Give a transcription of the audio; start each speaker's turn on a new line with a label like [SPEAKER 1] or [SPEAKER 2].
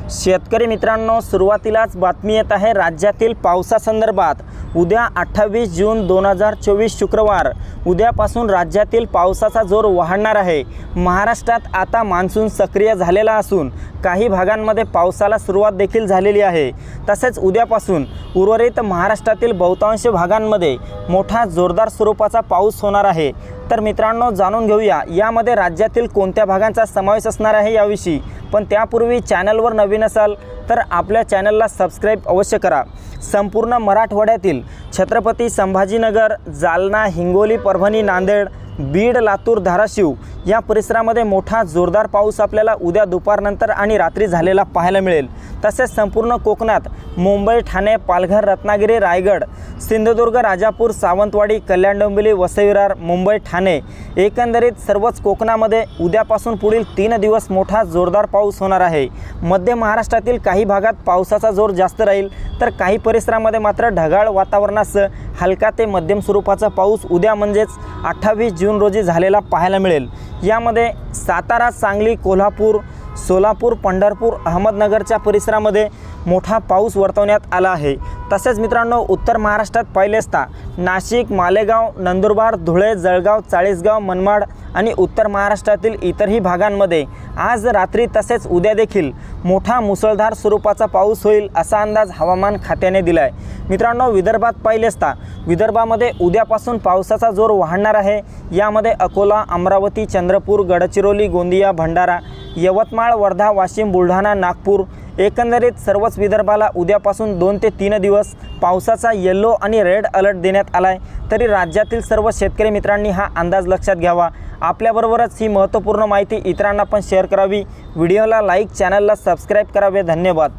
[SPEAKER 1] शेतकरी मित्रांनो, सुरुवातीलाच बातमी येत आहे राज्यातील पावसासंदर्भात। उद्या 28 जून 2024 शुक्रवार उद्यापासून राज्यातील पावसाचा जोर वाढणार आहे। महाराष्ट्रात आता मान्सून सक्रिय झालेला असून काही भागांमध्ये पावसाला सुरुवात देखील झालेली आहे। तसेच उद्यापासून उर्वरित महाराष्ट्रातील बहुतांश भागांमध्ये मोठा जोरदार स्वरूपाचा पाऊस होणार आहे। तर मित्रांनो, जाणून घेऊया यामध्ये राज्यातील कोणत्या भागांचा समावेश असणार आहे याविषयी। पण त्यापूर्वी चॅनलवर नवीन असाल तर आपल्या चॅनलला सबस्क्राइब अवश्य करा। संपूर्ण मराठवाड्यातील छत्रपती संभाजीनगर, जालना, हिंगोली, परभणी, नांदेड, बीड, लातूर, धाराशिव या परिसरामध्ये मोठा जोरदार पाऊस आपल्याला उद्या दुपारनंतर आणि रात्री झालेला पाहायला मिळेल। तसेच संपूर्ण कोकणात मुंबई, ठाणे, पालघर, रत्नागिरी, रायगड, सिंधुदुर्ग, राजापूर, सावंतवाडी, कल्याण, डोंबिवली, वसई विरार, मुंबई, ठाणे एकंदरीत सर्वच कोकणामध्ये उद्यापासून पुढील 3 दिवस मोठा जोरदार पाऊस होणार आहे। मध्य महाराष्ट्रातील काही भागात पावसाचा जोर जास्त राहील, तर काही परिसरामध्ये मात्र ढगाळ वातावरणासह हलका ते मध्यम स्वरूपाचा पाऊस उद्या म्हणजेच 28 जून रोजी झालेला पाहायला मिळेल। यामध्ये सातारा, सांगली, कोल्हापूर, सोलापूर, पंढरपूर, अहमदनगरच्या परिसरामध्ये मोठा पाऊस वर्तवण्यात आला आहे। तसेच मित्रांनो, उत्तर महाराष्ट्रात पाहिले असता नाशिक, मालेगाव, नंदुरबार, धुळे, जळगाव, चाळीसगाव, मनमाड आणि उत्तर महाराष्ट्रातील इतरही भागांमध्ये आज रात्री तसेच उद्या देखील मोठा मुसळधार स्वरूपाचा पाऊस होईल असा अंदाज हवामान खात्याने दिला आहे। मित्रांनो, विदर्भात पाहिले असता विदर्भामध्ये उद्यापासून पावसाचा जोर वाढणार आहे। यामध्ये अकोला, अमरावती, चंद्रपूर, गडचिरोली, गोंदिया, भंडारा, यवतमाळ, वर्धा, वाशिम, बुलढाणा, नागपूर एकंदरीत सर्वच विदर्भाला उद्यापासून 2 ते 3 दिवस पावसाचा येलो आणि रेड अलर्ट देण्यात आला आहे। तरी राज्यातील सर्व शेतकरी मित्रांनी हा अंदाज लक्षात घ्यावा। आपल्याबरोबरच ही महत्त्वपूर्ण माहिती इतरांना पण शेअर करावी। व्हिडिओला लाईक, चॅनलला सबस्क्राईब करावे। धन्यवाद।